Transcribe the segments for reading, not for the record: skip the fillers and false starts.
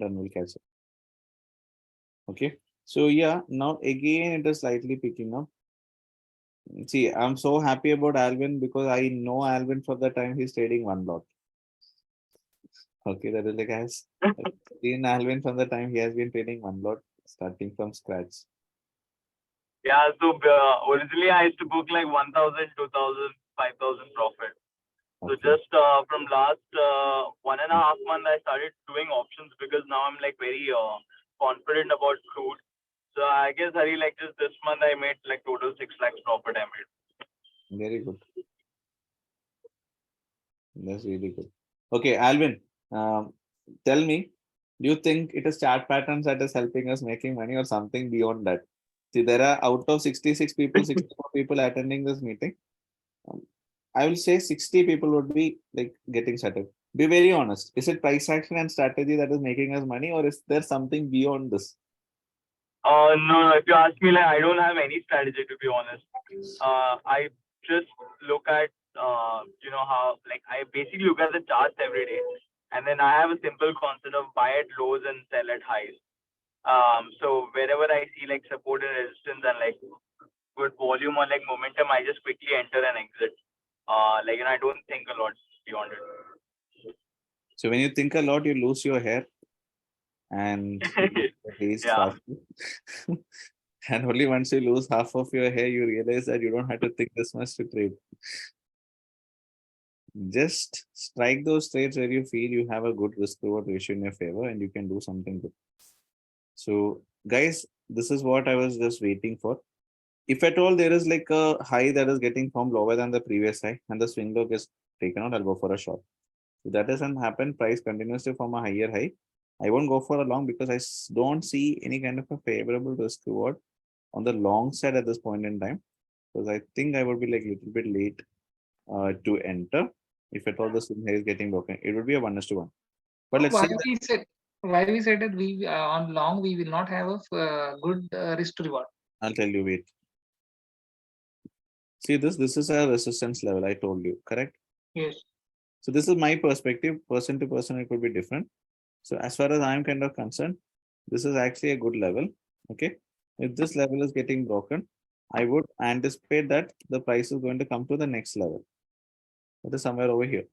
done, we'll catch up. Okay. So yeah, now again it is slightly picking up. See, I'm so happy about Alvin because I know Alvin for the time he's trading one lot. Okay, that is the guys. In Alvin from the time he has been trading one lot, starting from scratch. Yeah, so originally I used to book like 1,000, 2,000, 5,000 profit. So Okay. just from last 1.5 months, I started doing options because now I'm like very confident about crude. So I guess Hari, like just this month I made like total 6 lakhs profit I made. Very good. That's really good. Okay, Alvin, tell me, do you think it is chart patterns that is helping us making money or something beyond that? See, there are out of 66 people, 64 people attending this meeting. um, I will say 60 people would be like getting settled. Be very honest. Is it price action and strategy that is making us money, or is there something beyond this? No, if you ask me, like I don't have any strategy to be honest. I just look at how like I basically look at the charts every day, and then I have a simple concept of buy at lows and sell at highs. So wherever I see like support and resistance and like good volume or like momentum, I just quickly enter and exit. I don't think a lot beyond it. So when you think a lot, you lose your hair and you get aged Yeah. faster. And only once you lose half of your hair, you realize that you don't have to think this much to trade. Just strike those trades where you feel you have a good risk reward ratio in your favor and you can do something good. So, guys, this is what I was just waiting for. If at all there is like a high that is getting formed lower than the previous high and the swing low gets taken out, I'll go for a short. If that doesn't happen, price continues to form a higher high. I won't go for a long because I don't see any kind of a favorable risk reward on the long side at this point in time. Because I think I would be like a little bit late to enter. If at all the swing high is getting broken, it would be a 1:1. But let's Why see. we said that we on long we will not have a good risk to reward. I'll tell you, wait. See this, this is a resistance level I told you, correct? Yes. So this is my perspective, person to person, it could be different. So as far as I'm kind of concerned, this is actually a good level. Okay. If this level is getting broken, I would anticipate that the price is going to come to the next level. That is somewhere over here.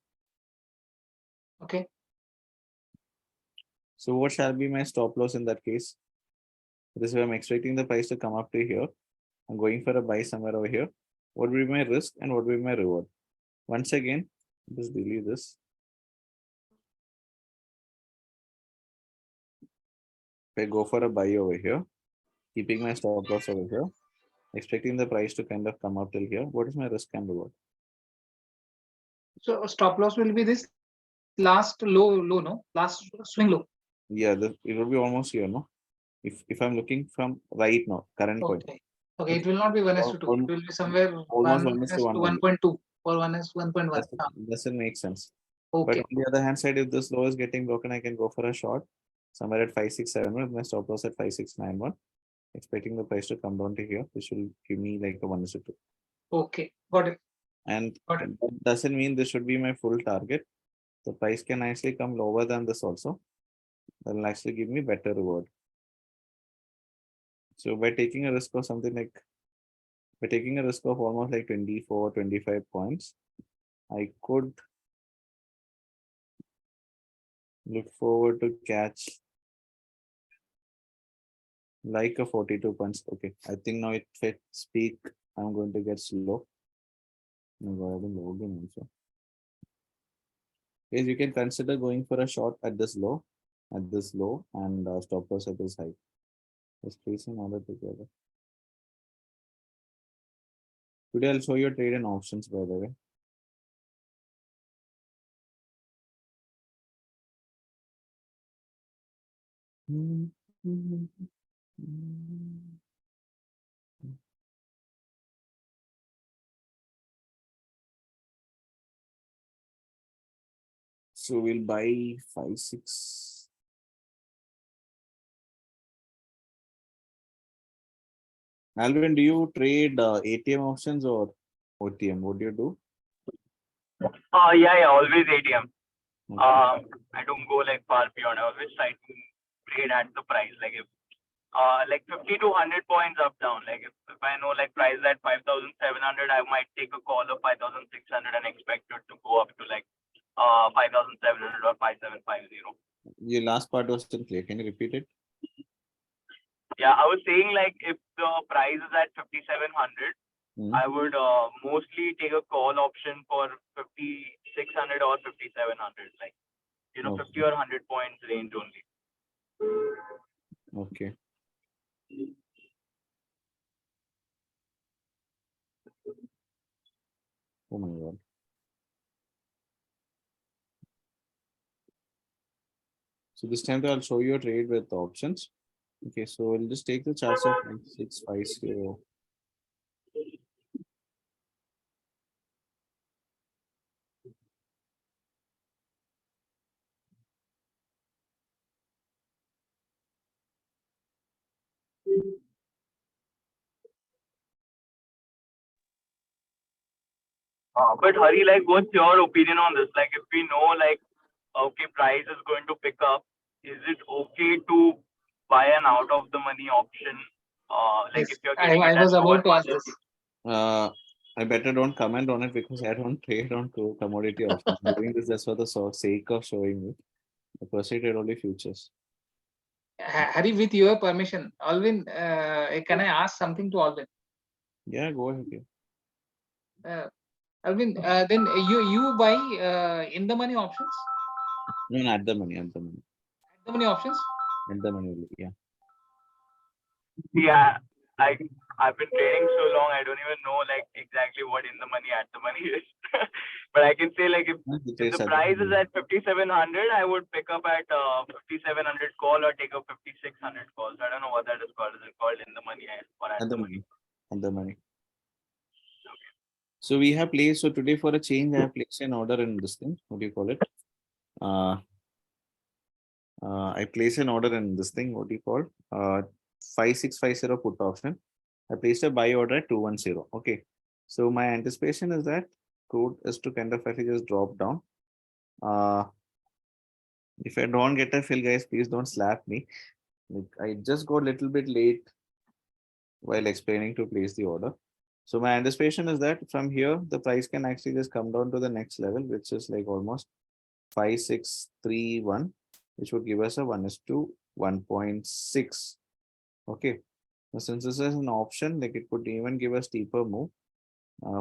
Okay. So what shall be my stop loss in that case? This is where I'm expecting the price to come up to here. I'm going for a buy somewhere over here. What will be my risk and what will be my reward? Once again, just delete this. If I go for a buy over here, keeping my stop loss over here, expecting the price to kind of come up till here, what is my risk and reward? So stop loss will be this last low, no? Last swing low. Yeah, it will be almost here, no? If I'm looking from right now, current point. Okay. Okay, it will not be 1:2. It will be somewhere Almost 1 1:1 to only. 1.2 or 1:1. Doesn't make sense. Okay. But on the other hand side, if this low is getting broken, I can go for a short somewhere at 5671 with my stop loss at 5691, expecting the price to come down to here, which will give me like a 1:2. Okay, got it. And Got it. that doesn't mean this should be my full target. The price can actually come lower than this also. That will actually give me better reward. So by taking a risk of something like, by taking a risk of almost like 24, 25 points, I could look forward to catch like a 42 points. Okay, I think now if I speak, I'm going to get slow. Oh God, I've been logged in also. Yes, you can consider going for a short at this low, and stop loss at this high. Just placing order together. Today I'll show you a trade in options, by the way. So we'll buy 5, 6. Alvin, do you trade ATM options or OTM? What do you do? Yeah, always ATM. I don't go like far beyond. I always try to trade at the price. Like if like 50 to 100 points up down. Like if I know like price at 5,700, I might take a call of 5,600 and expect it to go up to like 5,700 or 5,750. Your last part was still clear. Can you repeat it? Yeah, I was saying like if the price is at 5,700, I would mostly take a call option for 5,600 or 5,700, like 50 or 100 points range only. Okay. Oh my God. So this time I'll show you a trade with options. Okay, so we'll just take the charts of 650. But Hari, like, what's your opinion on this? Like, if we know, like, okay, price is going to pick up, is it okay to buy an out of the money option? Like, Yes, if you're getting I it at was lower about to ask margin. this. I better don't comment on it because I don't trade on commodity options. I'm doing this just for the sake of showing you. I proceeded only futures. Hari, with your permission, Alvin, can I ask something to Alvin? Yeah, go ahead. Alvin, then you buy in the money options? No, not the money, at the money. At the money options? At the money, yeah. Yeah, I've been trading so long, I don't even know like exactly what in the money at the money is. But I can say like if the price is at 5,700, I would pick up at 5,700 call or take a 5,600 calls. I don't know what that is called. Is it called in the money or at the money? At the money. So we have placed, so today for a change, I have placed an order in this thing. What do you call it? I place an order in this thing. What do you call? 5650 put option. I placed a buy order at 210. Okay. So my anticipation is that crude is to kind of actually just drop down. If I don't get a fill, guys, please don't slap me. Like, I just got a little bit late while explaining to place the order. So my anticipation is that from here, the price can actually just come down to the next level, which is like almost 5631, which would give us a 1:1.6. Okay. Now, since this is an option, like it could even give a steeper move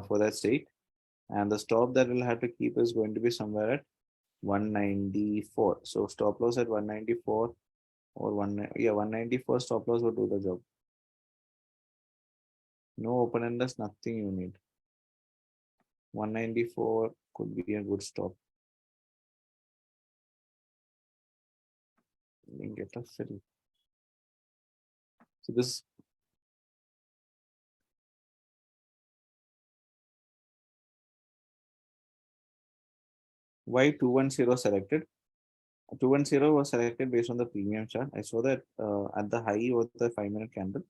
for that state. And the stop that we'll have to keep is going to be somewhere at 194. So stop loss at 194 or 194 stop loss will do the job. No open enders, nothing you need. 194 could be a good stop. Get a fill. So this why 210 selected? 210 was selected based on the premium chart. I saw that at the high of the 5-minute candle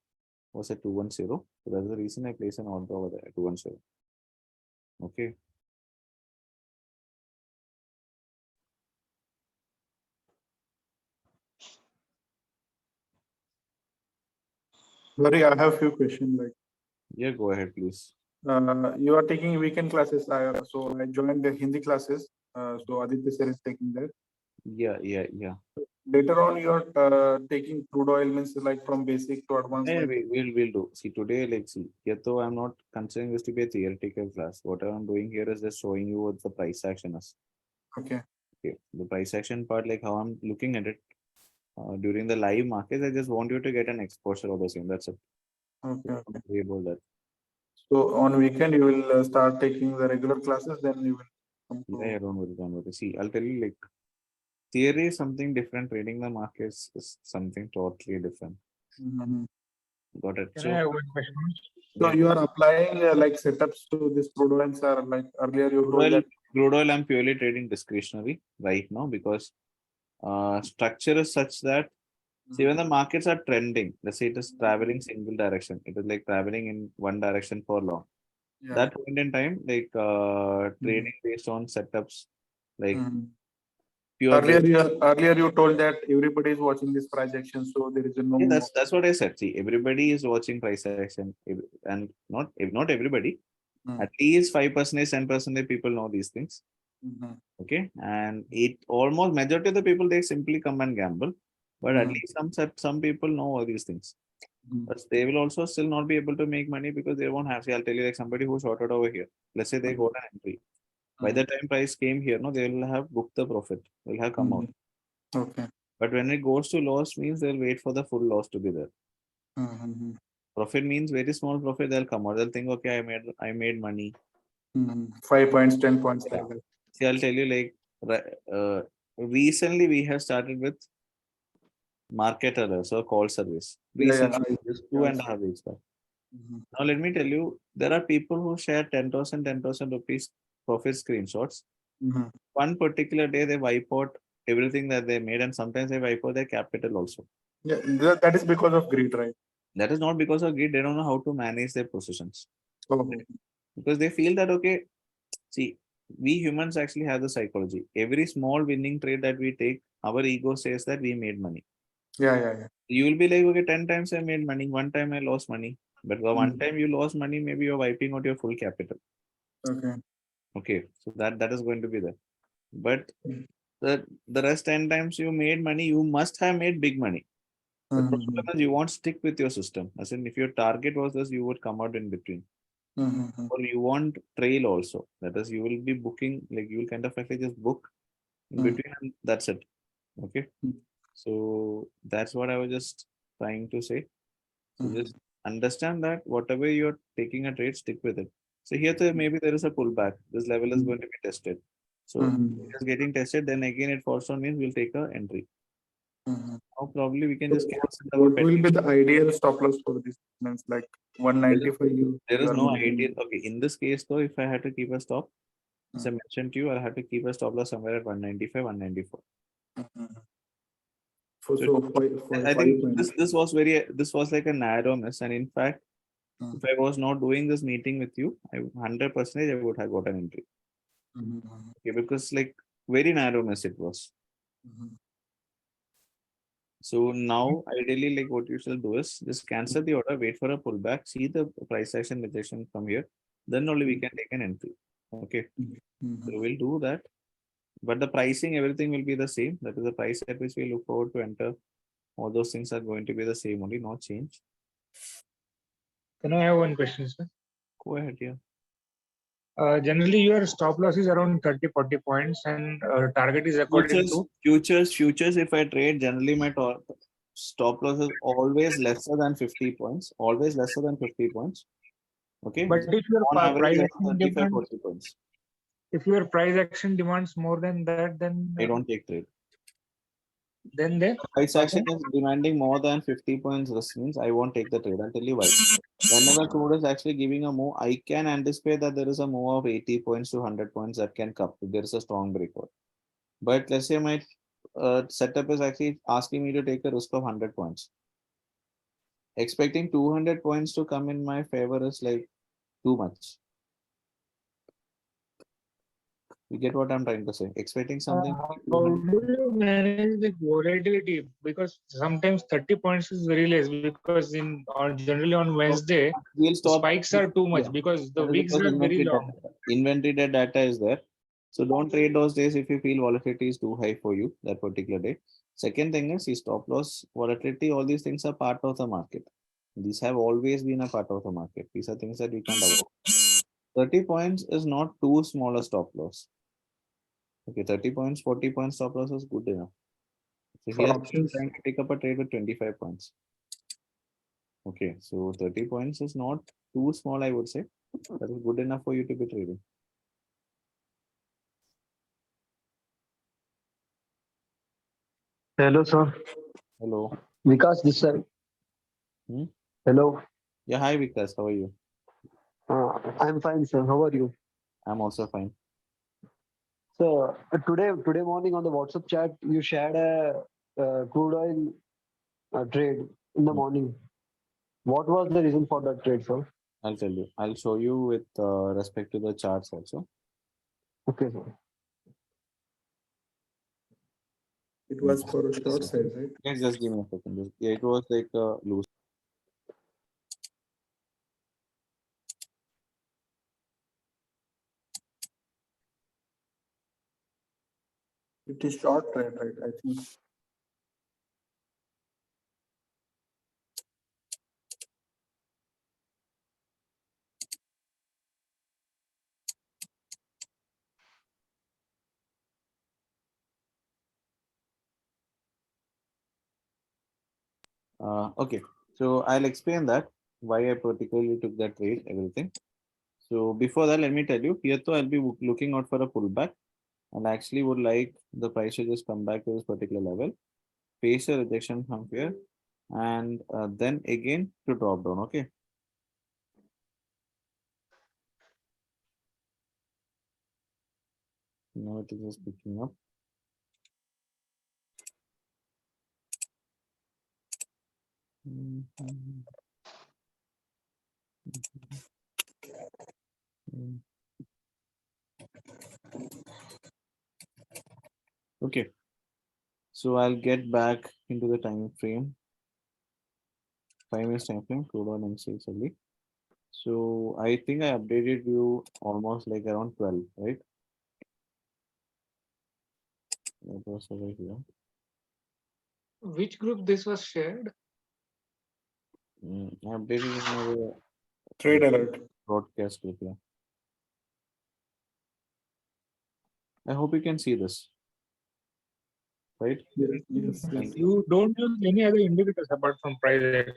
was at 210. So that's the reason I placed an order over there at 210. Okay. Sorry, I have few questions. Like, Yeah, go ahead, please. you are taking weekend classes. So I joined the Hindi classes. So Aditya sir is taking that. Yeah. Later on, you are taking crude oil means like from basic to advanced. Yeah, we'll do. See today, like see, yet though I'm not considering this to be a theoretical class. What I'm doing here is just showing you what the price action is. Okay. Okay. The price action part, like how I'm looking at it during the live markets, I just want you to get an exposure of the same. That's it. Okay. Don't worry about that. So on weekend you will start taking the regular classes. Then you will come to. Yeah, don't worry. See, I'll tell you, like theory is something different. Trading the markets is something totally different. Mhm. Got it. Can I So, have one question? So you are applying like setups to this crude oils are like earlier you told that. crude oil, I'm purely trading discretionary right now because structure is such that see when the markets are trending, let's say it is traveling single direction, it is like traveling in one direction for long. Yeah. That point in time, like trading based on setups, like pure Earlier you told that everybody is watching this price action, so there is a no. Yeah, that's what I said. See, everybody is watching price action, and not everybody. Mm. At least 5%, 10% people know these things. Mhm. Okay, and it almost majority of the people they simply come and gamble, but at Mhm. least some people know all these things. Mhm. But they will also still not be able to make money because they won't have. See, I'll tell you like somebody who shorted over here. Let's say they got an entry. By the time price came here, no, they will have booked the profit. They'll have come out. Mhm. Okay. But when it goes to loss, means they'll wait for the full loss to be there. Mhm. Profit means very small profit. They'll come out. They'll think, okay, I made money. 5 points, 10 points Yeah. like that. See, I'll tell you like recently we have started with market alerts or call service. Recently, just 2.5 weeks back. Mhm. Now let me tell you, there are people who share 10,000 rupees profit screenshots. Mhm. One particular day they wipe out everything that they made, and sometimes they wipe out their capital also. Yeah, that is because of greed, right? That is not because of greed. They don't know how to manage their positions Oh. because they feel that okay, see, we humans actually have the psychology. Every small winning trade that we take, our ego says that we made money. Yeah. You will be like, okay, 10 times I made money, one time I lost money. But the one time you lost money, maybe you're wiping out your full capital. Okay. Okay, so that is going to be there. But Mm. the rest 10 times you made money, you must have made big money. The Mhm. problem is you won't stick with your system. As in, if your target was this, you would come out in between. Mhm. Or you want trail also. That is, you will be booking, like you will kind of actually just book in Mm. between, and that's it. Okay. Mm. So that's what I was just trying to say. So Mhm. just understand that whatever you're taking a trade, stick with it. So here maybe there is a pullback. This level is going to be tested. So Mhm. it is getting tested. Then again, it falls on means we'll take a entry. Mhm. Now probably we can So just cancel our what will pending. be the ideal stop loss for this? Means like 195 There is you are no making. ideal. Okay, in this case though, if I had to keep a stop, as I mentioned to you, I'll have to keep a stop loss somewhere at 195, 194. Mhm. So So for I 5 think points. this was like a narrow miss, and in fact, Mm. if I was not doing this meeting with you, 100% I would have got an entry. Mhm. Okay, because like very narrow miss it was. Mhm. So now ideally, like what you shall do is just cancel the order, wait for a pullback, see the price action rejection from here, then only we can take an entry. Okay, so Mhm. we'll do that. But the pricing, everything will be the same. That is the price at which we look forward to enter. All those things are going to be the same only, no change. Can I have one question, sir? Go ahead, yeah. Generally, your stop loss is around 30, 40 points, and target is according to. Futures. If I trade, generally my stop loss is always lesser than 50 points. Always lesser than 50 points. Okay. But if your On average, price around action 35, demands, 40 points. if your price action demands more than that, I don't take trade. then the Price stop action is demanding more than 50 points risk means I won't take the trade. I'll tell you why. Whenever crude is actually giving a move, I can anticipate that there is a move of 80 points to 100 points that can come if there is a strong breakout. But let's say my setup is actually asking me to take a risk of 100 points. Expecting 200 points to come in my favor is like too much. You get what I'm trying to say? Expecting something. how do you manage the volatility? Because sometimes 30 points is very less because generally on Wednesday We'll the stop. spikes are too much Yeah, because the that is weeks because are very long. inventory data is there. So don't trade those days if you feel volatility is too high for you that particular day. Second thing is, stop loss, volatility, all these things are part of the market. These have always been a part of the market. These are things that we can't avoid. 30 points is not too small a stop loss. Okay, 30 points, 40 points stop loss is good enough. So For here I'm options. trying to pick up a trade with 25 points. Okay, so 30 points is not too small, I would say. That is good enough for you to be trading. Hello, sir. Hello. Vikas, this side. Hmm? Hello. Yeah, hi Vikas, how are you? I'm fine, sir. How are you? I'm also fine. So today morning on the WhatsApp chat, you shared a crude oil trade in the Hmm. morning. What was the reason for that trade, sir? I'll tell you. I'll show you with respect to the charts also. Okay, sir. It was for a short side, right? Yes, just give me a second. Yeah, it was like loose. It is short trade, right? I think. Okay, so I'll explain that why I particularly took that trade, everything. So before that, let me tell you, here though I'll be looking out for a pullback, and I actually would like the price to just come back to this particular level, face a rejection from here, and then again to drop down. Okay. Now it is just picking up. Mhm. Mhm. Okay, so I'll get back into the time frame, 5 minutes time frame, crude oil and sales only. So I think I updated you almost like around 12, right? That was over here. Which group this was shared? I updated in our Trade alert. broadcast group. Yeah. I hope you can see this, right? Yes, yes, yes. You don't use any other indicators apart from price action.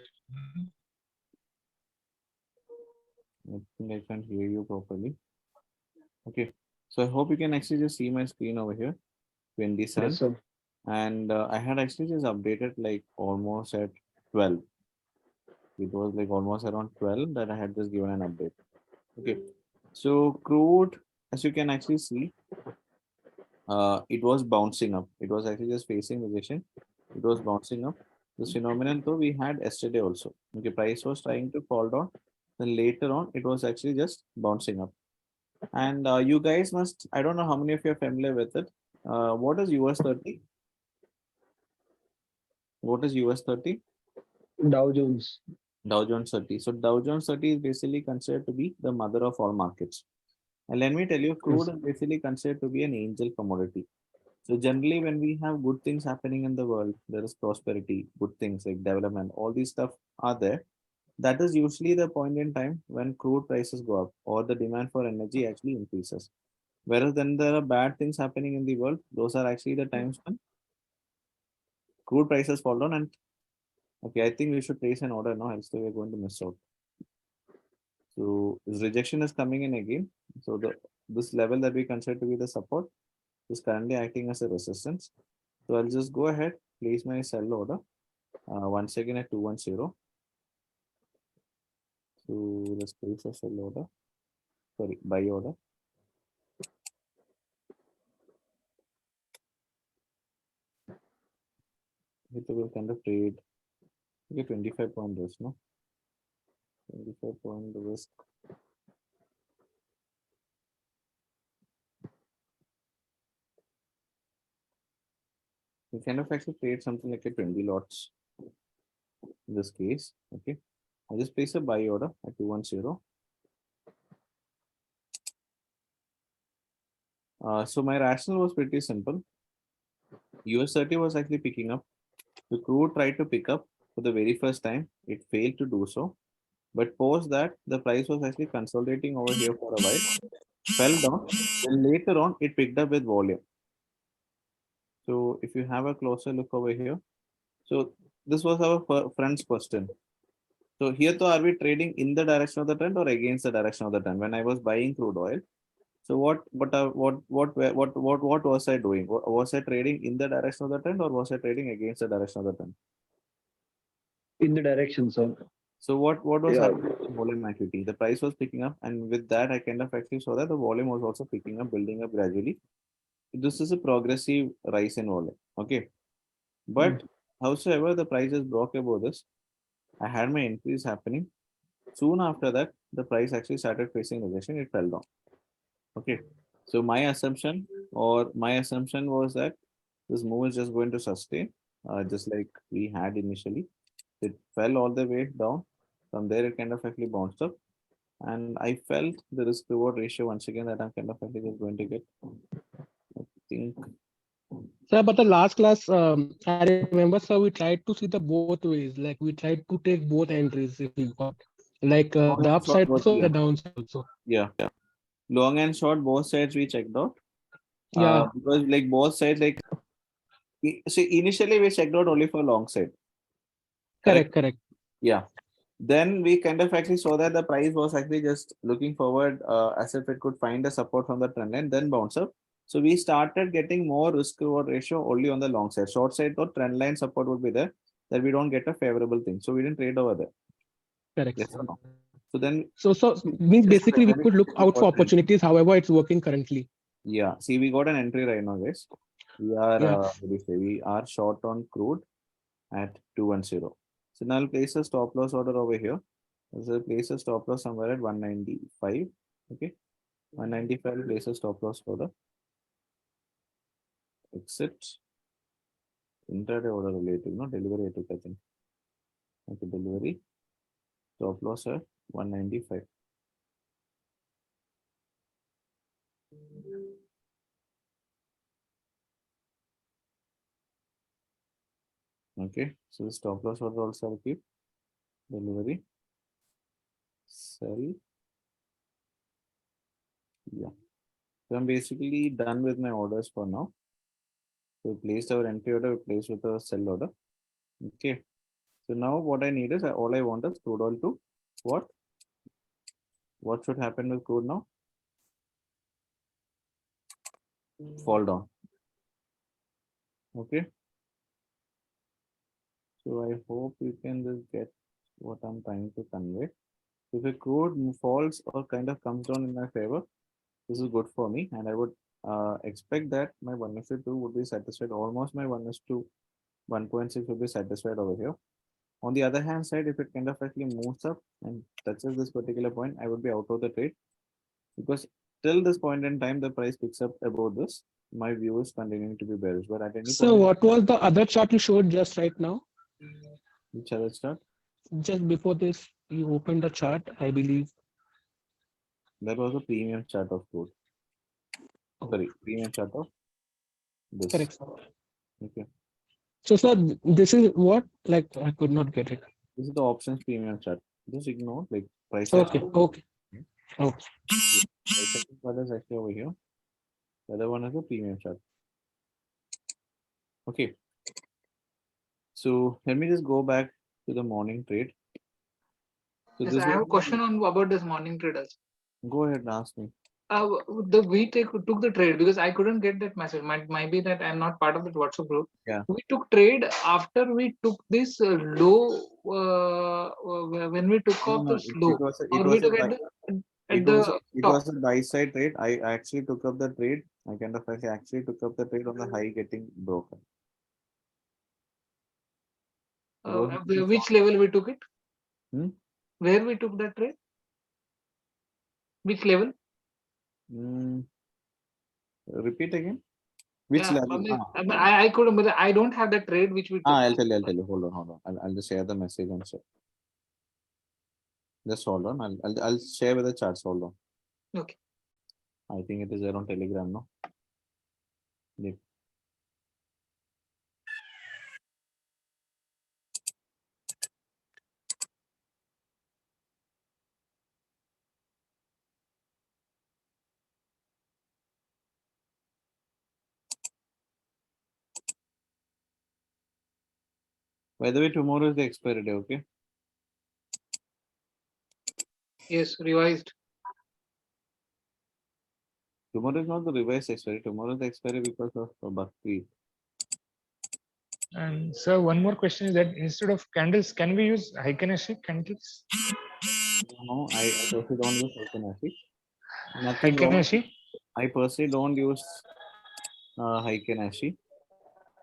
I think I can't hear you properly. Okay, so I hope you can actually just see my screen over here, 27. Yes, sir. And I had actually just updated like almost at 12. It was like almost around 12 that I had just given an update. Okay, so crude, as you can actually see, it was bouncing up. It was actually just facing rejection. It was bouncing up. This phenomenon though we had yesterday also. Okay, price was trying to fall down. Then later on, it was actually just bouncing up. And you guys must, I don't know how many of you are familiar with it. What is US 30? What is US 30? Dow Jones. Dow Jones 30. So Dow Jones 30 is basically considered to be the mother of all markets. And let me tell you, crude Yes. is basically considered to be an angel commodity. So generally, when we have good things happening in the world, there is prosperity, good things like development, all these stuff are there. That is usually the point in time when crude prices go up or the demand for energy actually increases. Whereas then there are bad things happening in the world, those are actually the times when crude prices fall down. And okay, I think we should place an order now, else we're going to miss out. So this rejection is coming in again. So the this level that we consider to be the support is currently acting as a resistance. So I'll just go ahead, place my sell order once again at 210. So let's place a sell order. Sorry, buy order. It will kind of trade. Okay, 25-point risk, no? 25-point risk. We kind of actually trade something like a 20 lots in this case. Okay. I just place a buy order at 210. So my rationale was pretty simple. US 30 was actually picking up. The crude tried to pick up for the very first time. It failed to do so. But post that, the price was actually consolidating over here for a while, fell down. Then later on, it picked up with volume. So if you have a closer look over here, so this was our friend's question. So here, though, are we trading in the direction of the trend or against the direction of the trend? When I was buying crude oil, so what was I doing? Was I trading in the direction of the trend or was I trading against the direction of the trend? In the direction, sir. So what was Yeah. happening with the volume activity? The price was picking up, and with that, I kind of actually saw that the volume was also picking up, building up gradually. This is a progressive rise in volume. Okay, but howsoever the prices broke above this, I had my increase happening. Soon after that, the price actually started facing rejection. It fell down. Okay, so my assumption was that this move is just going to sustain, just like we had initially. It fell all the way down. From there, it kind of actually bounced up. And I felt the risk reward ratio once again that I'm kind of actually just going to get. I think Sir, but the last class, I remember, sir, we tried to see the both ways. Like we tried to take both entries if we got, like the long and upside short also, both, the yeah. downside also. Yeah. Long and short, both sides we checked out. Yeah, Because like both sides, like see, initially we checked out only for long side. Correct? correct. Yeah. Then we kind of actually saw that the price was actually just looking forward as if it could find a support from the trend line, then bounce up. So we started getting more risk reward ratio only on the long side. Short side, though, trend line support would be there, that we don't get a favorable thing. So we didn't trade over there. Correct. Yes or no? So then, So means just basically we very could look quickly out for for trend. opportunities. However, it's working currently. Yeah. See, we got an entry right now, guys. We are, Yeah. what do you say? We are short on crude at 210. So now I'll place a stop loss order over here. So I'll place a stop loss somewhere at 195. Okay. 195, place a stop loss order. Exit. Intraday order related, no delivery I took, I think. Okay, delivery. Stop loss at 195. Okay, so the stop loss order also I'll keep. Delivery. Sell. Yeah. So I'm basically done with my orders for now. So we placed our entry order, we placed with a sell order. Okay. So now what I need is all I want is crude oil to what? What should happen with crude now? Fall down. Okay. So I hope you can just get what I'm trying to convey. If a crude falls or kind of comes down in my favor, this is good for me, and I would expect that my 1:2 would be satisfied. Almost my 1:1 1.6 would be satisfied over here. On the other hand side, if it kind of actually moves up and touches this particular point, I would be out of the trade because till this point in time, the price picks up above this. My view is continuing to be bearish, but at any So point, what was the other chart you showed just right now? which other start? Just before this, you opened the chart, I believe. That was a premium chart of crude. Sorry, premium chart of this. Correct. Okay. So sir, this is what? Like I could not get it. This is the options premium chart. Just ignore like price Okay. action. Okay. Okay. Price action chart is actually over here. The other one is the premium chart. Okay. So let me just go back to the morning trade. So Yes, this I have a was question on about this morning traders. go ahead and ask me. The we took the trade because I couldn't get that message. Might be that I'm not part of that WhatsApp group. Yeah. We took trade after we took this low when we took No, off no, this low, it or we was a took at the it top. was a buy side trade. I actually took up the trade. I kind of actually took up the trade on the high getting broken. Go ahead. Which level we took it? Hmm? Where we took that trade? Which level? Mm, repeat again. Which Yeah, level? I couldn't. But I don't have that trade which we took. I'll tell you. I'll tell you. Hold on, hold on. I'll just share the message and share. Just hold on. I'll share with the charts. Hold on. Okay. I think it is there on Telegram, no? Yep. By the way, tomorrow is the expiry day, okay? Yes, revised. Tomorrow is not the revised expiry. Tomorrow is the expiry because of Bhakti. And so one more question is that instead of candles, can we use Heikenessic candles? No, I personally don't use Heikenessic. Nothing wrong. Heikenessic? I personally don't use Heikenessic.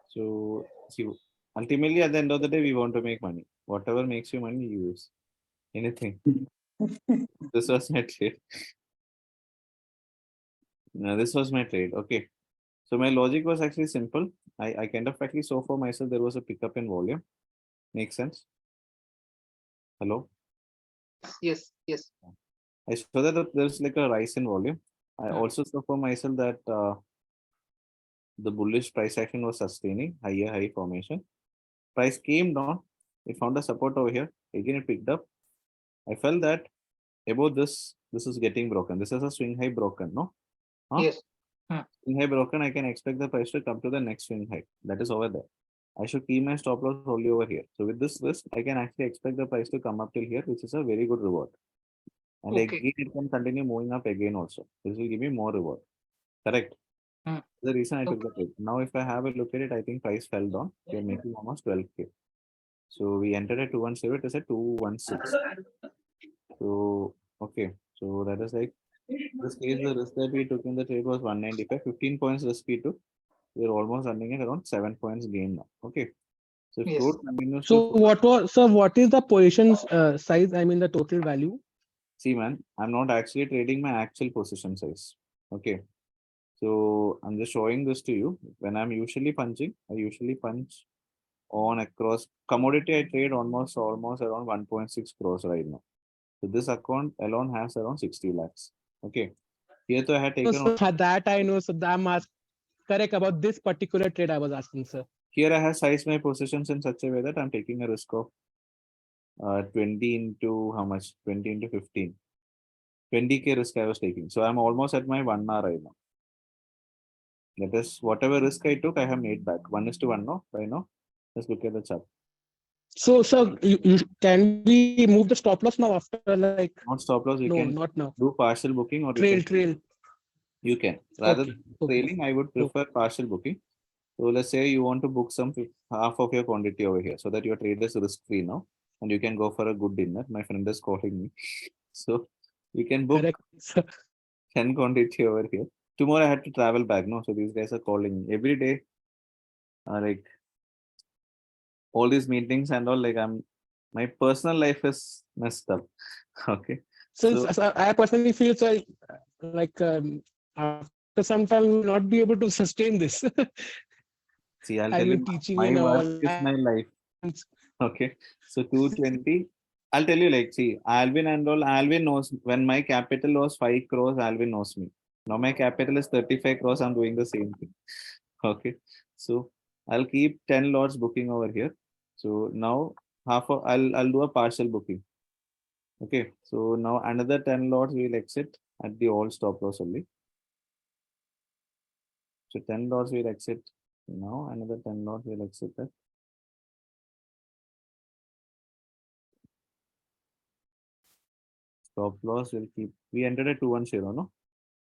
So, see, ultimately, at the end of the day, we want to make money. Whatever makes you money, you use. Anything. This was my trade. No, this was my trade. Okay. So my logic was actually simple. I kind of actually saw for myself there was a pickup in volume. Makes sense? Hello? Yes, yes. I saw that there's like a rise in volume. I Hmm. also saw for myself that the bullish price action was sustaining higher high formation. Price came down. It found a support over here. Again, it picked up. I felt that above this is getting broken. This is a swing high broken, no? Huh? Yes. Hmm. Swing high broken, I can expect the price to come to the next swing high. That is over there. I should keep my stop loss only over here. So with this risk, I can actually expect the price to come up till here, which is a very good reward. And Okay. again, it can continue moving up again also. This will give me more reward. Correct. Hmm. The reason I took Okay. the trade. Now, if I have a look at it, I think price fell down. We are making almost 12K. So we entered at 217, it is at 216. So, okay. So that is like, this case, the risk that we took in the trade was 195, 15 points risk we took. We're almost running at around 7 points gain now. Okay. So if Yes. crude continues So to what is the positions size? I mean the total value. see, man, I'm not actually trading my actual position size. Okay. So I'm just showing this to you. When I'm usually punching, I usually punch on across commodity. I trade almost around 1.6 crores right now. So this account alone has around 60 lakhs. Okay. Here too I had taken So that I know. So I'm correct about this particular trade I was asking, sir. here I have sized my positions in such a way that I'm taking a risk of 20 into how much? 20 into 15. 20K risk I was taking. So I'm almost at my 1 hour right now. That is whatever risk I took, I have made back. 1:1 no, right now. Let's look at the chart. So can we move the stop loss now after like Not stop loss, you no, can not now. do partial booking or you Trail, can trail. rather Okay. than Okay. trailing, I would prefer partial booking. So let's say you want to book some half of your quantity over here so that your trade is risk free now and you can go for a good dinner. My friend is calling me. So you can book Correct, sir. 10 quantity over here. Tomorrow I had to travel back. No, so these guys are calling me every day. Like all these meetings and all, like my personal life is messed up. Okay. Since So I personally feel so like after some time we will not be able to sustain this. see, I'll As tell you're you, teaching my in work all is my life. and Okay. So 220. I'll tell you, like, see, Alvin and all, Alvin knows when my capital was 5 crores, Alvin knows me. Now my capital is 35 crores. I'm doing the same thing. Okay. So I'll keep 10 lots booking over here. So now I'll do a partial booking. Okay. So now another 10 lots will exit at the all stop loss only. So 10 lots will exit now. Another 10 lots will exit at stop loss will keep. We entered at 210, no?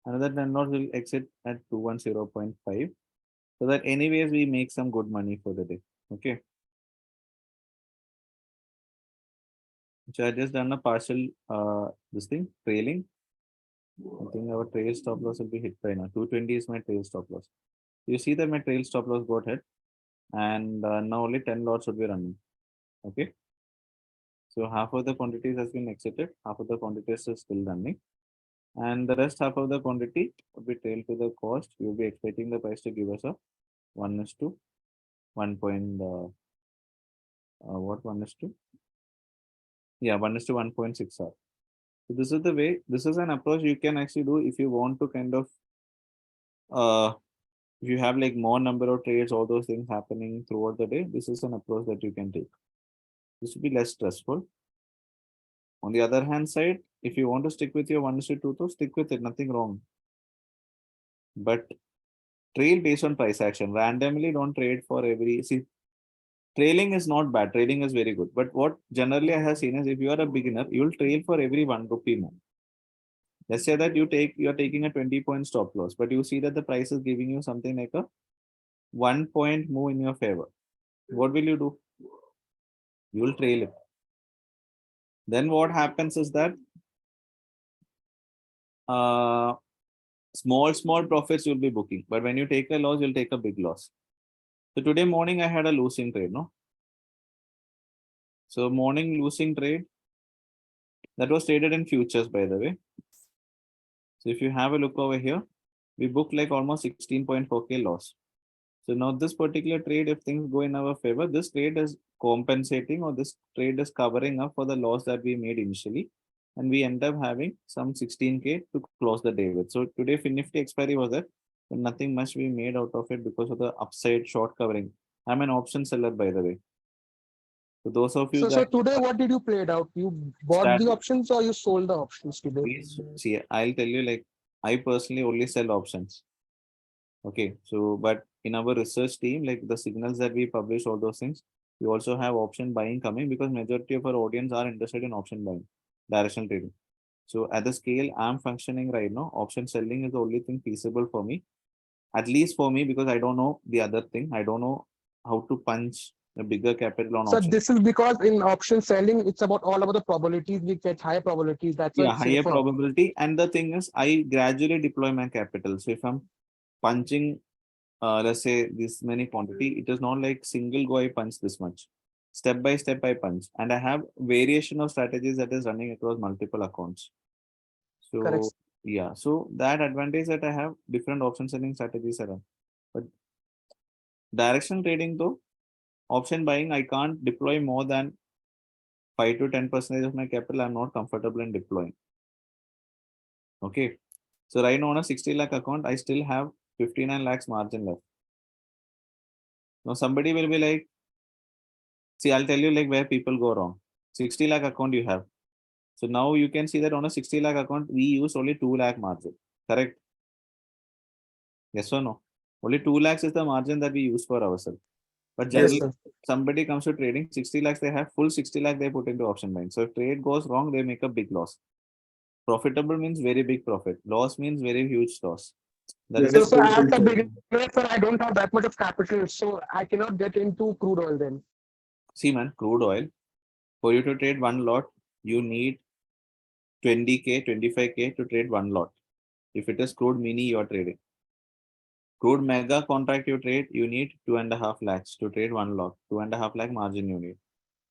Another 10 lots will exit at 210.5. So that anyways we make some good money for the day. Okay. So I just done a partial this thing trailing. I think our trail stop loss will be hit by now. 220 is my trail stop loss. You see that my trail stop loss got hit, and now only 10 lots should be running. Okay. So half of the quantities has been exited, half of the quantities is still running, and the rest half of the quantity would be trailed to the cost. You'll be expecting the price to give us a 1:1 point. What 1:? Yeah, 1:1.6 hour. So this is the way. This is an approach you can actually do if you want to kind of if you have like more number of trades, all those things happening throughout the day. This is an approach that you can take. This will be less stressful. On the other hand side, if you want to stick with your 1:2, to stick with it, nothing wrong. But trail based on price action. Randomly don't trade for every see. Trailing is not bad. Trading is very good. But what generally I have seen is if you are a beginner, you'll trail for every 1 rupee more. Let's say that you're taking a 20-point stop loss, but you see that the price is giving you something like a 1 point move in your favor. What will you do? You will trail it. Then what happens is that uh, small profits you'll be booking, but when you take a loss, you'll take a big loss. So today morning I had a losing trade, no? So morning losing trade that was traded in futures, by the way. So if you have a look over here, we booked like almost 16.4K loss. So now this particular trade, if things go in our favor, this trade is compensating or this trade is covering up for the loss that we made initially. And we end up having some 16K to close the day with. So today Nifty expiry was there, but nothing much we made out of it because of the upside short covering. I'm an option seller, by the way. So those of you So guys, today, what did you play it out? You bought the options or you sold the options today? please see, I'll tell you, like, I personally only sell options. Okay, so but in our research team, like the signals that we publish, all those things, we also have option buying coming because majority of our audience are interested in option buying, directional trading. So at the scale I'm functioning right now, option selling is the only thing feasible for me, at least for me, because I don't know the other thing. I don't know how to punch a bigger capital on So option. this is because in option selling, it's about all about the probabilities. We get higher probabilities. That's why Yeah, it's higher safer. probability. And the thing is, I gradually deploy my capital. So if I'm punching let's say this many quantity, it is not like single go I punch this much. Step by step I punch, and I have variation of strategies that is running across multiple accounts. Correct. So yeah, so that advantage that I have different option selling strategies around. But direction trading though, option buying, I can't deploy more than 5 to 10% of my capital. I'm not comfortable in deploying. Okay. So right now on a 60 lakh account, I still have 59 lakhs margin left. Now somebody will be like, see, I'll tell you like where people go wrong. 60 lakh account you have. So now you can see that on a 60 lakh account, we use only 2 lakh margin. Correct? Yes or no? Only 2 lakhs is the margin that we use for ourselves. But Yes, generally, sir. somebody comes to trading, 60 lakhs, they have full 60 lakh they put into option buying. So if trade goes wrong, they make a big loss. Profitable means very big profit. Loss means very huge loss. That is Yes, the So as a so beginner, sir, I don't have that much of capital, so I cannot get into crude oil then. see man, crude oil. For you to trade one lot, you need 20K, 25K to trade one lot. If it is crude mini, you are trading. Crude mega contract you trade, you need 2.5 lakhs to trade one lot. 2.5 lakh margin you need.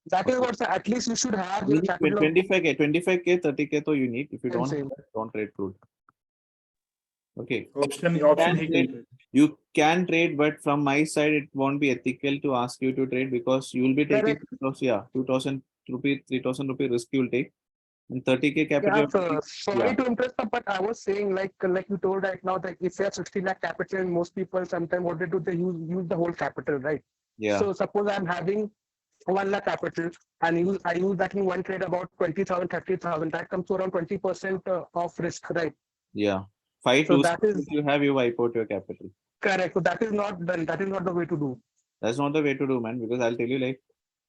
That is Okay. what, sir, at least you should have You your need capital of 25K, 25K, 30K, so you need. If you don't have same. that, don't trade crude. Okay. option You option can he can trade, trade. you can trade, but from my side, it won't be ethical to ask you to trade because you will be taking Correct. 2,000 rupee, 3,000 rupee risk you will take. And 30K capital, Yeah, you're sir. taking- Sorry yeah, to interrupt, sir, but I was saying, like you told right now, that if you have 60 lakh capital, most people sometimes what they do, they use the whole capital, right? yeah, So suppose I'm having 1 lakh capital and I use that in one trade about 20,000, 30,000. That comes to around 20% of risk, right? yeah. 5 So two that is you have, you wipe out your capital. correct. So that is not done. That is not the way to do. That's not the way to do, man, because I'll tell you, like,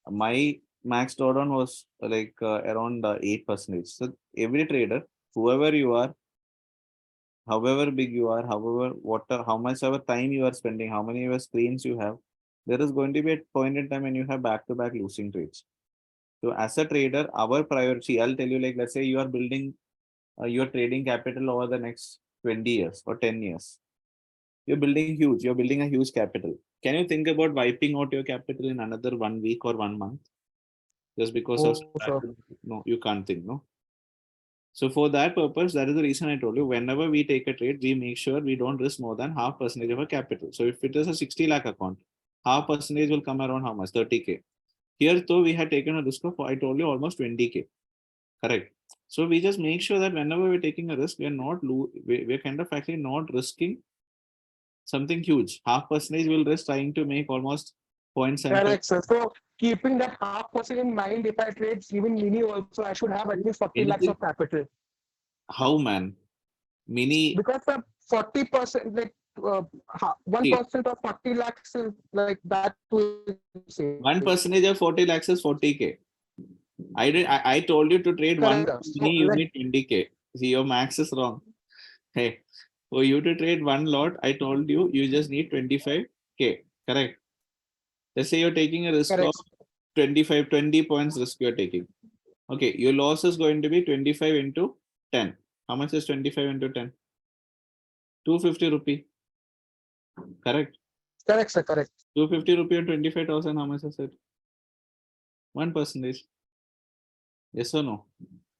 my max drawdown was like around 8%. So every trader, whoever you are, however big you are, however how much ever time you are spending, how many ever screens you have, there is going to be a point in time when you have back-to-back losing trades. So as a trader, our priority, I'll tell you, like, let's say you are building your trading capital over the next 20 years or 10 years. You're building a huge capital. Can you think about wiping out your capital in another 1 week or 1 month? Just because of Oh, sir. no, you can't think, no. So for that purpose, that is the reason I told you, whenever we take a trade, we make sure we don't risk more than half percentage of our capital. So if it is a 60 lakh account, half percentage will come around how much? 30K. Here though, we had taken a risk of, I told you, almost 20K. Correct. So we just make sure that whenever we're taking a risk, we're not we're kind of actually not risking something huge. Half percentage will risk trying to make almost 0.75. Correct, sir. So keeping that half percent in mind, if I trade even mini also, I should have at least 40 lakhs Anything. of capital. How, man? Mini. Because the 40%, like uh, 1% of 40 lakhs is like that will say. 1% of 40 lakhs is 40K. I told you to trade one Correct, sir. So mini, you like need 20K. See, your max is wrong. Hey, for you to trade one lot, I told you you just need 25K. Correct. Let's say you're taking a risk of correct, 20 points risk you're taking. Okay, your loss is going to be 25 into 10. How much is 25 into 10? 250 rupee. Correct. correct, sir, correct. 250 rupee and 25,000. How much is it? 1%. Yes or no?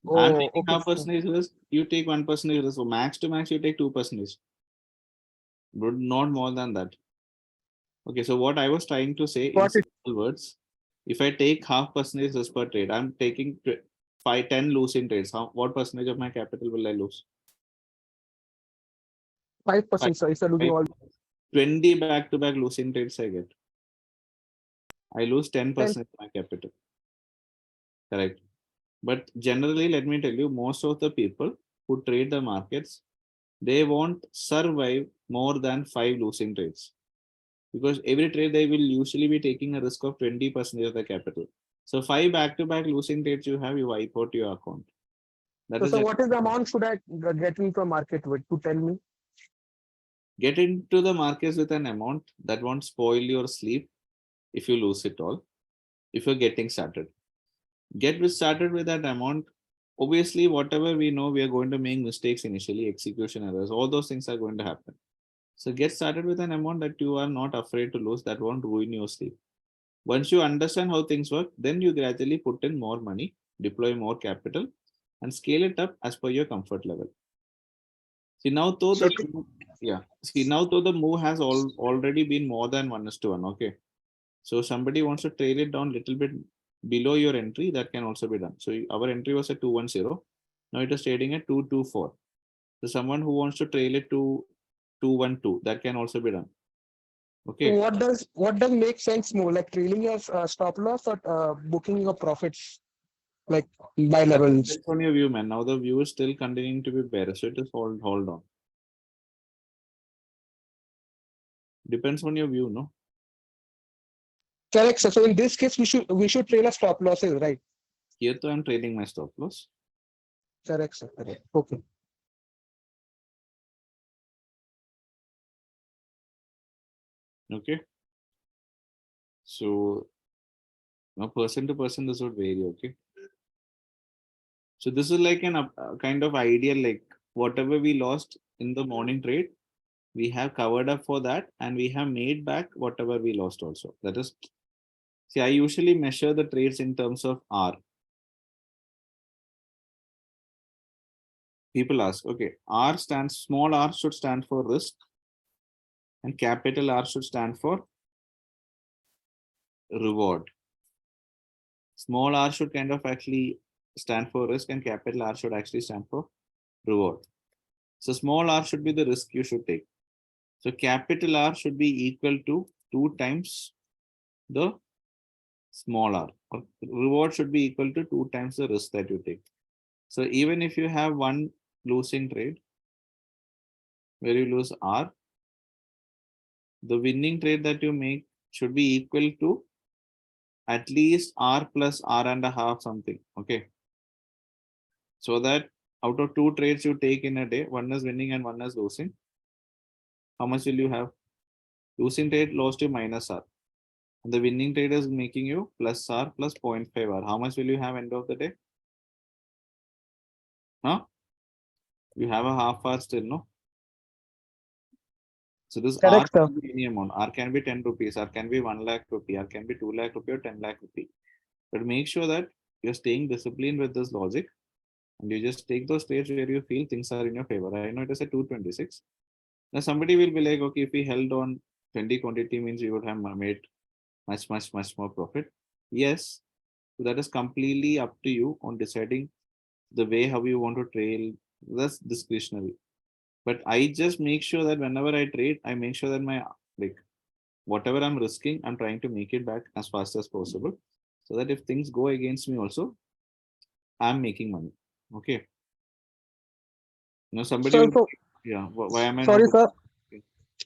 I'm Oh, taking okay, half sir. percentage risk. You take 1% risk. So max to max, you take 2%. but not more than that. Okay, so what I was trying to say in Got it. simple words, if I take half percentage risk per trade, I'm taking 5, 10 losing trades. What percentage of my capital will I lose? 5%, sir. If you're losing Five- all 20 back-to-back losing trades I get. I lose 10% 10. of my capital. Correct. But generally, let me tell you, most of the people who trade the markets, they won't survive more than 5 losing trades. Because every trade they will usually be taking a risk of 20% of the capital. So 5 back-to-back losing trades you have, you wipe out your account. That So, is sir, it. what is the amount should I get into a market with to tell me? Get into the markets with an amount that won't spoil your sleep if you lose it all. If you're getting started, started with that amount. Obviously, whatever we know, we are going to make mistakes initially, execution errors, all those things are going to happen. So get started with an amount that you are not afraid to lose, that won't ruin your sleep. Once you understand how things work, then you gradually put in more money, deploy more capital, and scale it up as per your comfort level. See now, though So, the move has already been more than 1:1. Okay, so somebody wants to trail it down a little bit below your entry, that can also be done. So our entry was at 210. Now it is trading at 224. So someone who wants to trail it to 212, that can also be done. Okay. what does make sense more, like trailing your stop loss or booking your profits, like by levels? Depends on your view, man. Now the view is still continuing to be bearish. So it is hold on. Depends on your view, no? Correct, sir. So in this case, we should trail a stop losses, right? Here too, I'm trading my stop loss. Correct, sir. Correct. Okay. Okay. So now person to person, this would vary. Okay. So this is like an kind of ideal, like whatever we lost in the morning trade, we have covered up for that and we have made back whatever we lost also. That is, see, I usually measure the trades in terms of R. People ask, okay, small r should stand for risk and capital R should stand for reward. Small r should kind of actually stand for risk and capital R should actually stand for reward. So small r should be the risk you should take. So capital R should be equal to 2 times the small r, or reward should be equal to 2 times the risk that you take. So even if you have one losing trade where you lose R, the winning trade that you make should be equal to at least R plus R and a half something. Okay. So that out of 2 trades you take in a day, one is winning and one is losing. How much will you have? Losing trade lost you minus R. And the winning trade is making you plus R plus 0.5 R. How much will you have end of the day? Huh? You have a half hour still, no? So this R Correct, sir. can be any amount. R can be 10 rupees, R can be 1 lakh rupee, R can be 2 lakh rupee or 10 lakh rupee. But make sure that you're staying disciplined with this logic and you just take those trades where you feel things are in your favor. I know it is at 226. Now somebody will be like, okay, if we held on 20 quantity means we would have made much more profit. Yes, so that is completely up to you on deciding the way how you want to trail. That's discretionary. But I just make sure that whenever I trade, I make sure that my like whatever I'm risking, I'm trying to make it back as fast as possible. So that if things go against me also, I'm making money. Okay. Somebody So, will, yeah, why am I not? sorry, sir.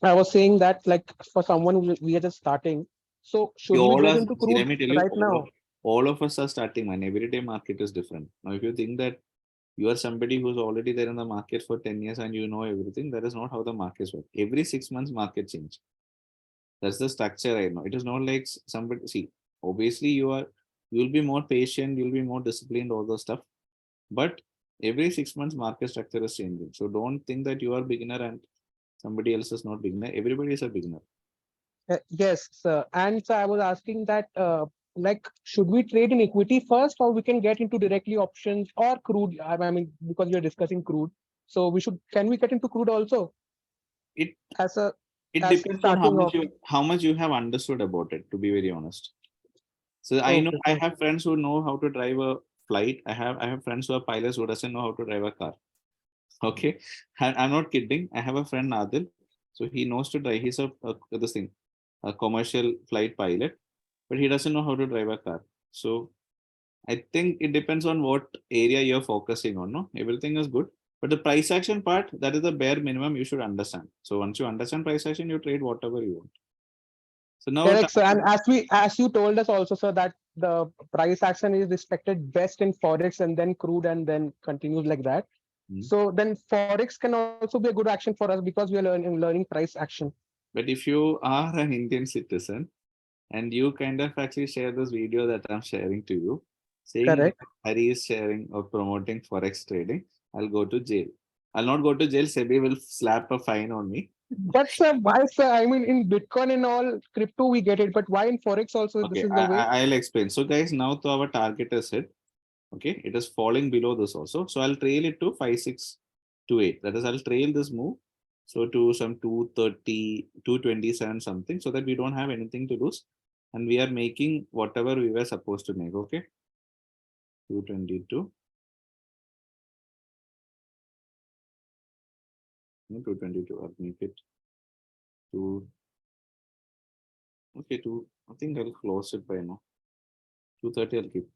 I was saying that, like, for someone we are just starting, so should we All get us, into see, let crude me tell you, right now? all of us are starting, man. Every day market is different. Now, if you think that you are somebody who's already there in the market for 10 years and you know everything, that is not how the markets work. Every 6 months, market change. That's the structure I know. It is not like somebody, see, obviously you'll be more patient, you'll be more disciplined, all those stuff. But every 6 months, market structure is changing. So don't think that you are beginner and somebody else is not beginner. Everybody is a beginner. Yes, sir. And so I was asking that, like, should we trade in equity first, or we can get into directly options or crude? I mean, because we are discussing crude, so can we get into crude also? it as a it as depends on starting of how much you have understood about it, to be very honest. So I know okay. I have friends who know how to drive a flight. I have friends who are pilots who doesn't know how to drive a car. Okay, and I'm not kidding. I have a friend Adil, so he knows to drive. He's a this thing, a commercial flight pilot, but he doesn't know how to drive a car. So I think it depends on what area you're focusing on. No, everything is good, but the price action part, that is the bare minimum you should understand. So once you understand price action, you trade whatever you want. So now Correct, sir. And as you told us also, sir, that the price action is respected best in forex and then crude and then continues like that. Hmm. So then forex can also be a good action for us because we are learning price action. But if you are an Indian citizen and you kind of actually share this video that I'm sharing to you, saying that Correct. Hari is sharing or promoting forex trading, I'll go to jail. I'll not go to jail. SEBI will slap a fine on me. But sir, why, sir? I mean, in Bitcoin and all crypto, we get it. But why in forex also? This Okay, is the way. I'll explain. So, guys, now to our target is hit. Okay, it is falling below this also. So I'll trail it to 5628. That is, I'll trail this move. So to some 230, 227 something, so that we don't have anything to lose. And we are making whatever we were supposed to make. Okay. 222. No, 222. I'll make it to okay, I think I'll close it by now. 230 I'll keep.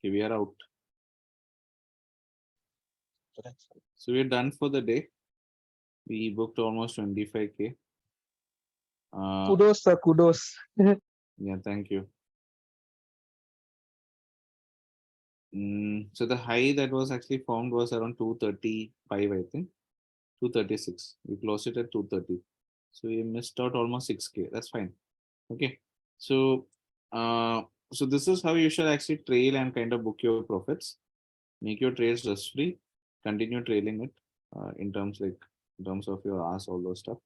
Okay, we are out. So we're done for the day. We booked almost 25K. Kudos, sir. Kudos. Yeah, thank you. So the high that was actually formed was around 235, I think. 236. We closed it at 230. So we missed out almost 6K. That's fine. Okay. So so this is how you should actually trail and kind of book your profits. Make your trades risk free. Continue trailing it in terms of your hours, all those stuff.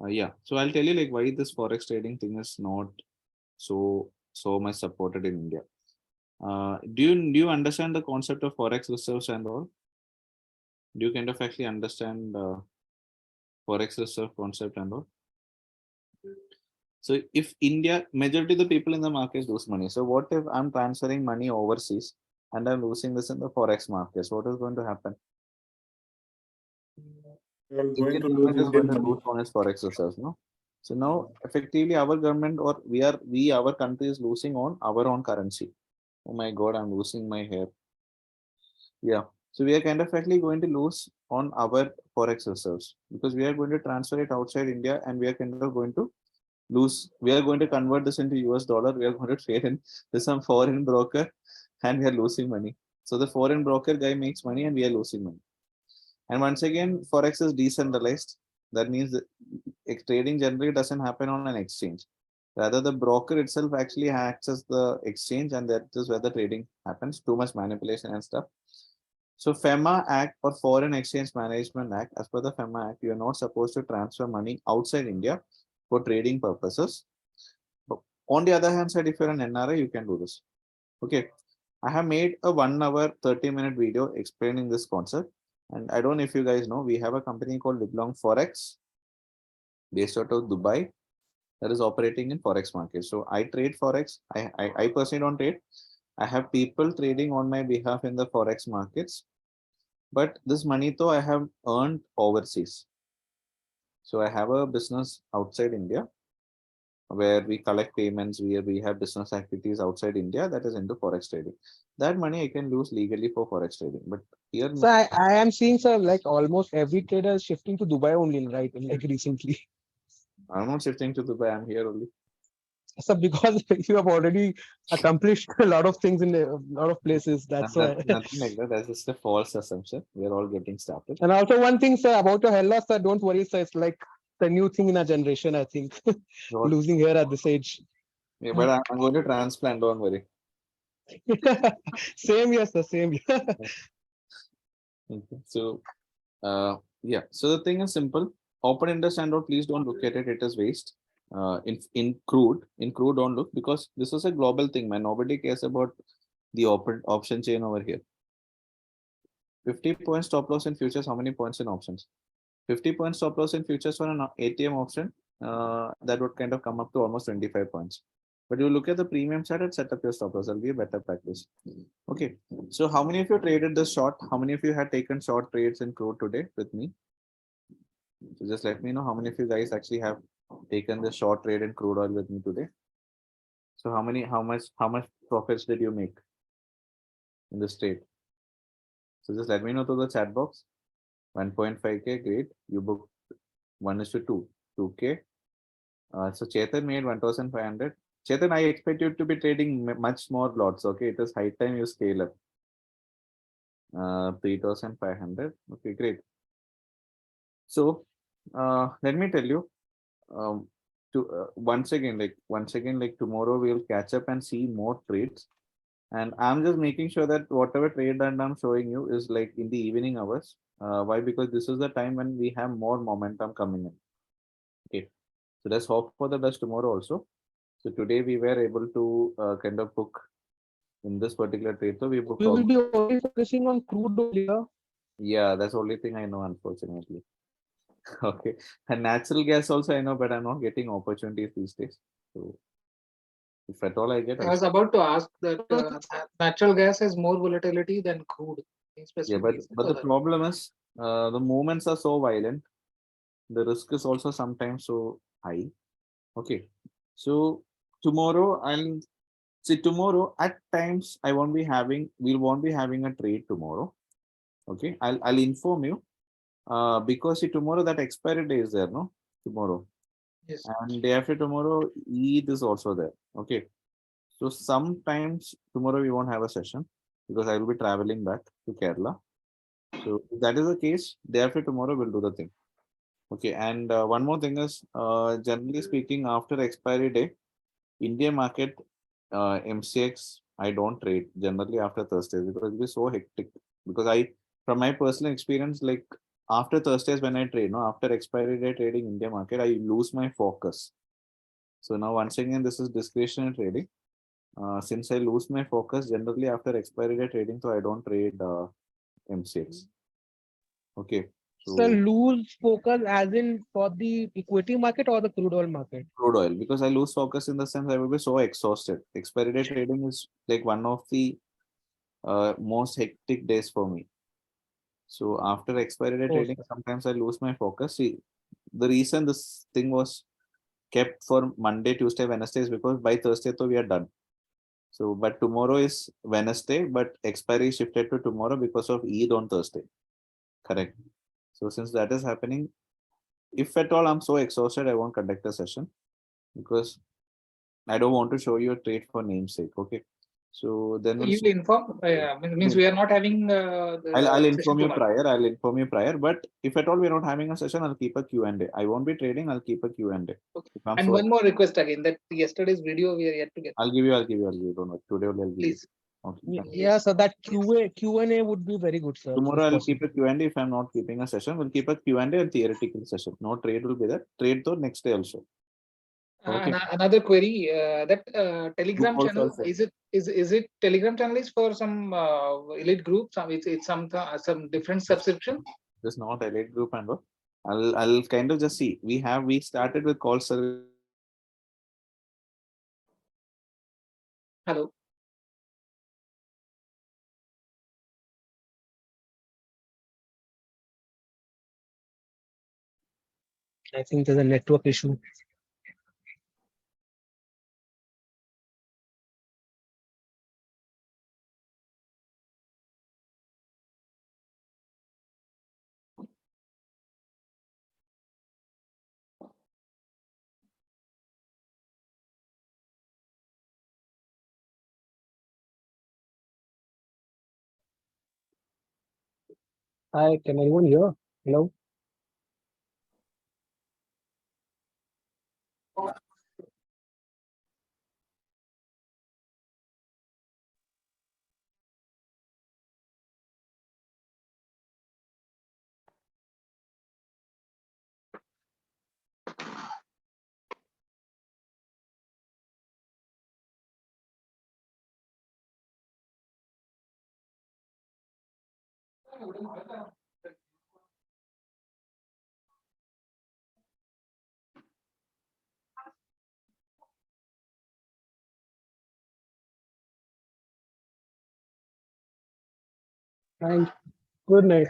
Yeah. So I'll tell you like why this forex trading thing is not so much supported in India. Do you understand the concept of forex reserves and all? Do you kind of actually understand forex reserve concept and all? So if India, majority of the people in the market lose money. So what if I'm transferring money overseas and I'm losing this in the forex markets? What is going to happen? We are going Indian to lose government is going Indian to money. lose on its forex reserves, no? So now effectively our government or our country is losing on our own currency. Oh my God, I'm losing my hair. Yeah. So we are kind of actually going to lose on our forex reserves because we are going to transfer it outside India and we are kind of going to lose. We are going to convert this into US dollar. We are going to trade in with some foreign broker and we are losing money. So the foreign broker guy makes money and we are losing money. And once again, forex is decentralized. That means that trading generally doesn't happen on an exchange. Rather, the broker itself actually accesses the exchange, and that is where the trading happens. Too much manipulation and stuff. So FEMA Act or Foreign Exchange Management Act, as per the FEMA Act, you are not supposed to transfer money outside India for trading purposes. But on the other hand side, if you're an NRI, you can do this. Okay. I have made a 1 hour, 30-minute video explaining this concept. And I don't know if you guys know, we have a company called Liblong Forex based out of Dubai that is operating in Forex market. So I trade Forex. I personally don't trade. I have people trading on my behalf in the Forex markets. But this money though I have earned overseas. So I have a business outside India where we collect payments, where we have business activities outside India that is into forex trading. That money I can lose legally for forex trading, but here So I am seeing, sir, like almost every trader is shifting to Dubai only, right? Like recently. I'm not shifting to Dubai. I'm here only. So because you have already accomplished a lot of things in a lot of places, that's why. Nothing like that. That's just a false assumption. We are all getting started. And also one thing, sir, about your hair loss, sir, don't worry, sir. It's like the new thing in our generation, I think. What- Losing hair at this age. Yeah, but I'm going to transplant. Don't worry. Same here, sir. Same here. Okay. So, yeah. So the thing is simple. Open interest and all. Please don't look at it. It is waste. In crude, don't look because this is a global thing, man. Nobody cares about the open option chain over here. 50 points stop loss in futures. How many points in options? 50 points stop loss in futures for an ATM option. That would kind of come up to almost 25 points. But you look at the premium chart and set up your stop loss. That'll be a better practice. Okay. So how many of you traded the short? How many of you had taken short trades in crude today with me? So just let me know how many of you guys actually have taken the short trade in crude oil with me today. So how much profits did you make in this trade? So just let me know through the chat box. 1.5k, great. You booked 1:2, 2k. So Chetan made 1,500. Chetan, I expect you to be trading much more lots. Okay, it is high time you scale up. 3,500. Okay, great. So let me tell you. Once again, like tomorrow we'll catch up and see more trades. And I'm just making sure that whatever trade that I'm showing you is like in the evening hours. Why? Because this is the time when we have more momentum coming in. Okay. So let's hope for the best tomorrow also. So today we were able to kind of book in this particular trade. So we booked We will all. be only focusing on crude oil here. Yeah, that's the only thing I know, unfortunately. Okay. And natural gas also I know, but I'm not getting opportunities these days. So if at all I get, I I'll. was about to ask that natural gas has more volatility than crude. Any Yeah, specific but reason but for the that? problem is the movements are so violent. The risk is also sometimes so high. Okay. So tomorrow I'll see tomorrow at times we won't be having a trade tomorrow. Okay. I'll inform you. Because see tomorrow that expiry day is there, no? Tomorrow. Yes. And day after tomorrow, Eid is also there. Okay. So sometimes tomorrow we won't have a session because I will be traveling back to Kerala. So if that is the case, day after tomorrow we'll do the thing. Okay, and one more thing is, generally speaking, after expiry day, India market, MCX, I don't trade generally after Thursdays because it'll be so hectic. Because from my personal experience, like after Thursdays when I trade, no, after expiry day trading India market, I lose my focus. So now once again, this is discretionary trading. Since I lose my focus generally after expiry day trading, so I don't trade MCX. Okay, So so lose focus as in for the equity market or the crude oil market. crude oil because I lose focus in the sense I will be so exhausted. Expiry day trading is like one of the most hectic days for me. So after expiry day Oh, trading, sometimes I lose my focus. See, the reason this thing was kept for Monday, Tuesday, Wednesday is because by Thursday, so we are done. So, but tomorrow is Wednesday, but expiry shifted to tomorrow because of Eid on Thursday. Correct. So since that is happening, if at all I'm so exhausted, I won't conduct a session because I don't want to show you a trade for namesake. Okay. So then we'll You will inform. Means we are not having I'll the session inform you tomorrow. prior. I'll inform you prior. But if at all we're not having a session, I'll keep a Q&A. I won't be trading. I'll keep a Q&A. Okay. If I'm And so, one more request again that yesterday's video we are yet to get. I'll give you. Don't worry. Today only I'll give you. Please. Okay. yeah, Fine. yeah, so that Q&A would be very good, sir, Tomorrow if I'll keep possible. a Q&A. If I'm not keeping a session, we'll keep a Q&A and theoretical session. No trade will be there. Trade though next day also. Okay. Another query that Book Telegram also channel also. is it Telegram channel is for some elite groups? It's some different subscription. Just not elite group and all. I'll kind of just see. We started with call service. Hello. I think there's a network issue. Hi, can anyone hear? Hello? Thanks. Good night.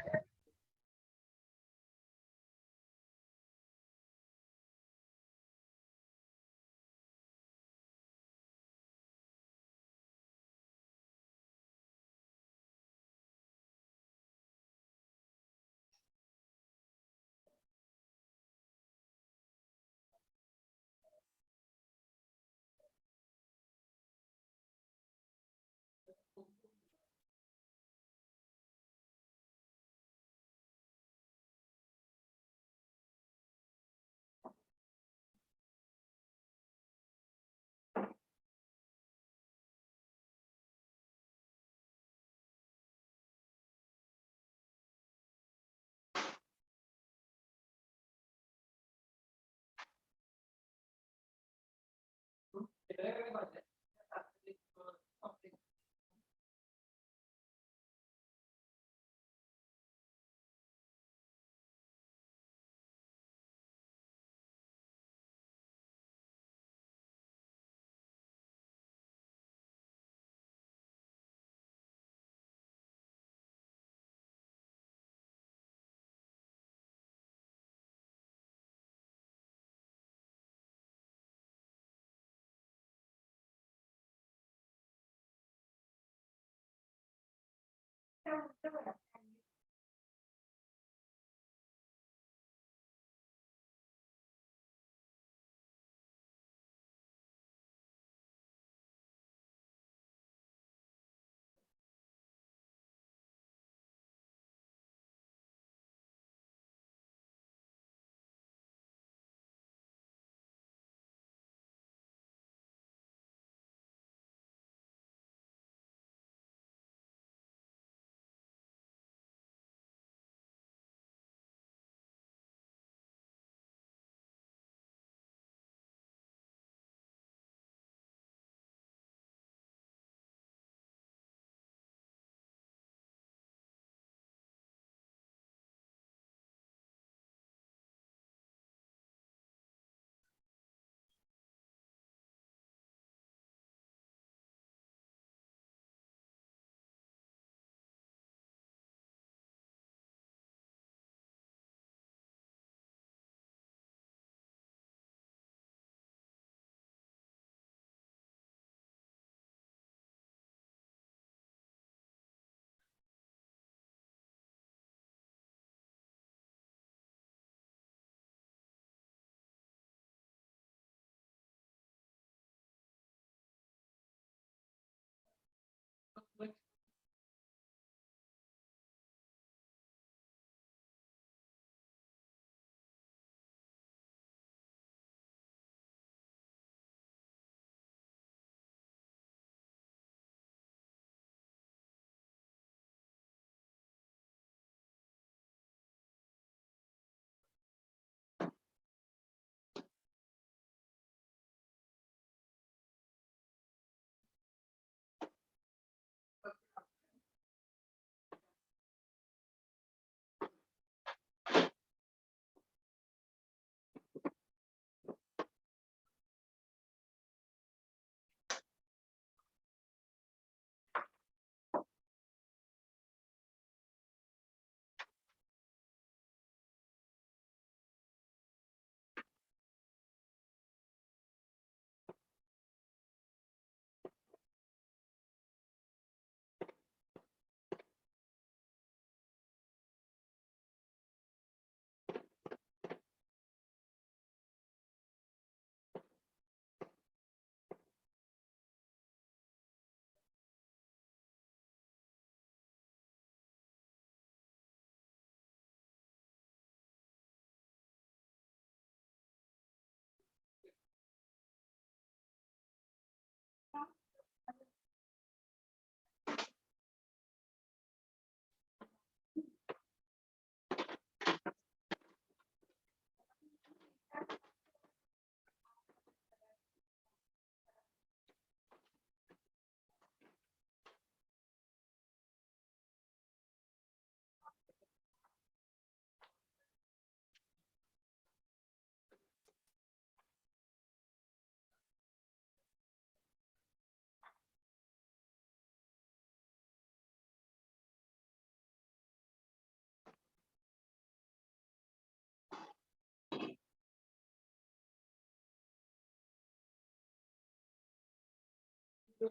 मी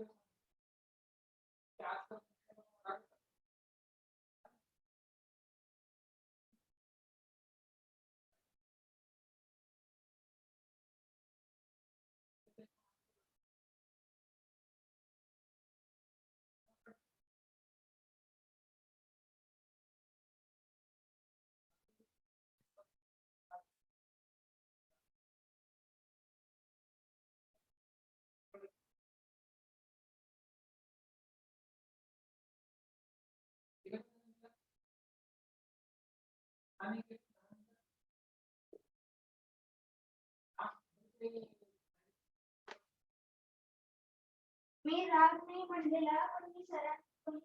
राग नाही म्हणलेला पण मी सरांना